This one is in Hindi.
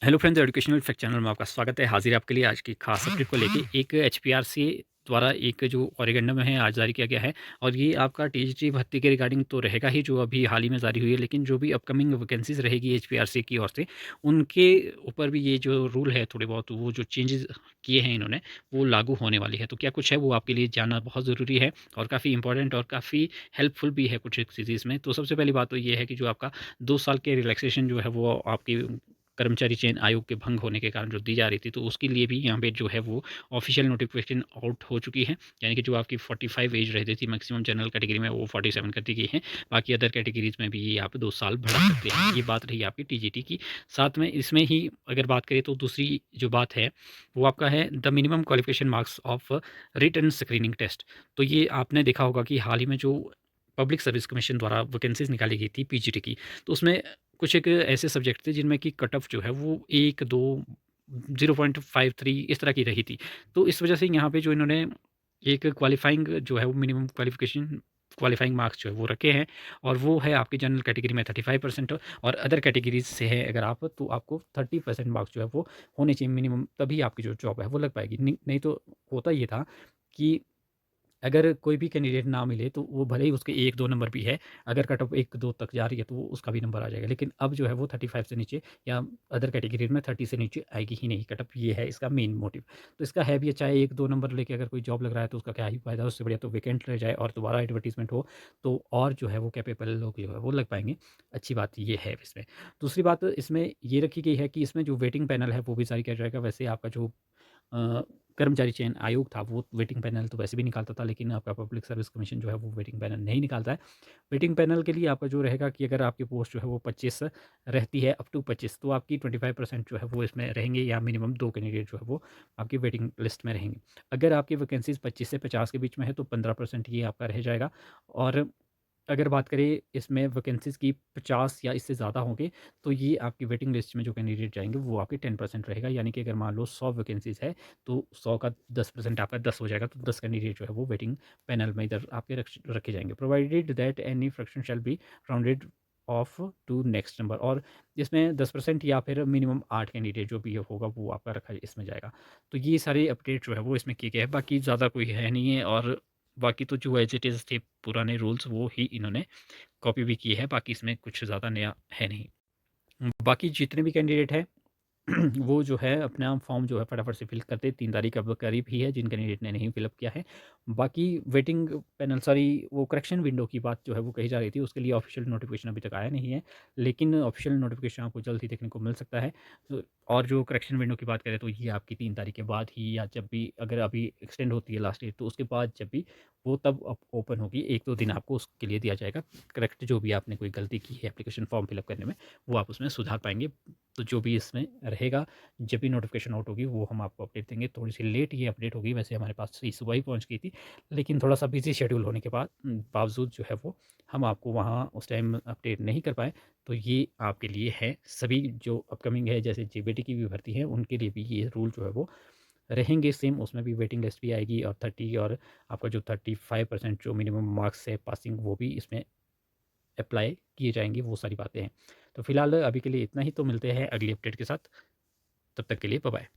Hello friends, educational fact channel में आपका स्वागत है। हाजिर है आपके लिए आज की खास अपडेट को लेके। एक एचपीआरसी द्वारा एक जो ओरेगंडम है आज जारी किया गया है, और ये आपका टीजीटी भर्ती के रिगार्डिंग तो रहेगा ही, जो अभी हाल ही में जारी हुई है, लेकिन जो भी अपकमिंग वैकेंसीज रहेगी एचपीआरसी की ओर से, उनके ऊपर भी ये जो रूल है थोड़े बहुत वो जो चेंजेस किए हैं इन्होंने, वो लागू होने वाली है। तो क्या कुछ है वो आपके लिए जानना बहुत ज़रूरी है, और काफ़ी इंपॉर्टेंट और काफ़ी हेल्पफुल भी है कुछ चीज़ में। तो सबसे पहली बात तो ये है कि जो आपका 2 साल के रिलैक्सेशन जो है वो आपकी कर्मचारी चयन आयोग के भंग होने के कारण जो दी जा रही थी, तो उसके लिए भी यहाँ पे जो है वो ऑफिशियल नोटिफिकेशन आउट हो चुकी है। यानी कि जो आपकी 45 एज रहती थी मैक्सिमम जनरल कैटेगरी में, वो 47 कर दी गई है। बाकी अदर कैटेगरीज में भी ये आप 2 साल बढ़ा सकते हैं। ये बात रही आपकी टीजीटी की। साथ में इसमें ही अगर बात करें तो दूसरी जो बात है वो आपका है the minimum qualification marks of written screening test. तो ये आपने देखा होगा कि हाल ही में जो पब्लिक सर्विस कमीशन द्वारा वैकेंसीज निकाली गई थी पीजीटी की, तो उसमें कुछ एक ऐसे सब्जेक्ट थे जिनमें कि कट ऑफ जो है वो 1, 2, 0.53 इस तरह की रही थी। तो इस वजह से यहाँ पे जो इन्होंने एक क्वालिफ़ाइंग जो है वो मिनिमम क्वालिफ़िकेशन क्वालिफ़ाइंग मार्क्स जो है वो रखे हैं, और वो है आपकी जनरल कैटेगरी में 35% और अदर कैटेगरीज़ से है अगर आप, तो आपको 30% मार्क्स जो है वो होने चाहिए मिनिमम, तभी आपकी जो जॉब है वो लग पाएगी। नहीं तो होता ये था कि अगर कोई भी कैंडिडेट ना मिले तो वो भले ही उसके 1-2 नंबर भी है, अगर कट ऑफ 1-2 तक जा रही है तो वो उसका भी नंबर आ जाएगा। लेकिन अब जो है वो 35 से नीचे या अदर कैटेगरी में 30 से नीचे आएगी ही नहीं कट ऑफ, ये है इसका मेन मोटिव। तो इसका है भी अच्छा है, 1-2 नंबर लेके अगर कोई जॉब लग रहा है तो उसका क्या ही फ़ायदा, उससे बढ़िया तो वैकेंट रह जाए और दोबारा एडवर्टाइज़मेंट हो, तो और जो है वो कैपेबल लोग जो है वो लग पाएँगे। अच्छी बात ये है इसमें। दूसरी बात इसमें ये रखी गई है कि इसमें जो वेटिंग पैनल है वो भी जारी किया जाएगा। वैसे आपका जो अ, कर्मचारी चयन आयोग था वो वेटिंग पैनल तो वैसे भी निकालता था, लेकिन आपका पब्लिक सर्विस कमीशन जो है वो वेटिंग पैनल नहीं निकालता है। वेटिंग पैनल के लिए आपका जो रहेगा कि अगर आपकी पोस्ट जो है वो 25 रहती है, अप टू 25, तो आपकी 25% जो है वो इसमें रहेंगे, या मिनिमम 2 कैंडिडेट जो है वो आपकी वेटिंग लिस्ट में रहेंगे। अगर आपकी वैकेंसीज़ 25 से 50 के बीच में है तो 15% ये आपका रह जाएगा। और अगर बात करें इसमें वैकेंसीज़ की 50 या इससे ज़्यादा होंगे, तो ये आपकी वेटिंग लिस्ट में जो कैंडिडेट जाएँगे वो आपके 10% रहेगा। यानी कि अगर मान लो 100 वैकेंसीज़ है, तो 100 का 10% आपका 10 हो जाएगा, तो 10 कैंडिडेट जो है वो वेटिंग पैनल में इधर आपके रखे जाएँगे। Provided that any fraction shall be rounded off to next number, और इसमें 10% या फिर मिनिमम 8 कैंडिडेट जो भी होगा वो आपका रखा इसमें जाएगा। तो ये सारे अपडेट जो है वो इसमें किए गए हैं, बाकी ज़्यादा कोई है नहीं है। और बाकी तो जो एज़ इट इज़ थे पुराने रूल्स वो ही इन्होंने कॉपी भी की है, बाकी इसमें कुछ ज़्यादा नया है नहीं। बाकी जितने भी कैंडिडेट हैं वो जो है अपना फॉर्म जो है फटाफट से फिल करते, 3 तारीख अब करीब ही है जिन कैंडिडेट ने नहीं फिलअप किया है। बाकी वेटिंग पैनल, सॉरी, वो करेक्शन विंडो की बात जो है वो कही जा रही थी, उसके लिए ऑफिशियल नोटिफिकेशन अभी तक आया नहीं है, लेकिन ऑफिशियल नोटिफिकेशन आपको जल्द ही देखने को मिल सकता है। तो और जो करेक्शन विंडो की बात करें तो ये आपकी 3 तारीख के बाद ही, या जब भी अगर अभी एक्सटेंड होती है लास्ट डेट, तो उसके बाद जब भी वो तब ओपन होगी, 1-2 दिन आपको उसके लिए दिया जाएगा। करेक्ट जो भी आपने कोई गलती की है एप्लीकेशन फॉर्म फिलअप करने में, वो आप उसमें सुधार पाएंगे। तो जो भी इसमें रहेगा, जब भी नोटिफिकेशन आउट होगी वो हम आपको अपडेट देंगे। थोड़ी सी लेट ये अपडेट होगी, वैसे हमारे पास ये सुबह ही पहुंच गई थी, लेकिन थोड़ा सा बिजी शेड्यूल होने के बाद बावजूद जो है वो हम आपको वहाँ उस टाइम अपडेट नहीं कर पाए। तो ये आपके लिए है, सभी जो अपकमिंग है जैसे जेबीटी की भी भर्ती है उनके लिए भी ये रूल जो है वो रहेंगे सेम। उसमें भी वेटिंग लिस्ट भी आएगी, और 30 और आपका जो 35% जो मिनिमम मार्क्स है पासिंग, वो भी इसमें अप्लाई किए जाएंगे, वो सारी बातें हैं। तो फिलहाल अभी के लिए इतना ही, तो मिलते हैं अगली अपडेट के साथ। तब तक के लिए बाय बाय।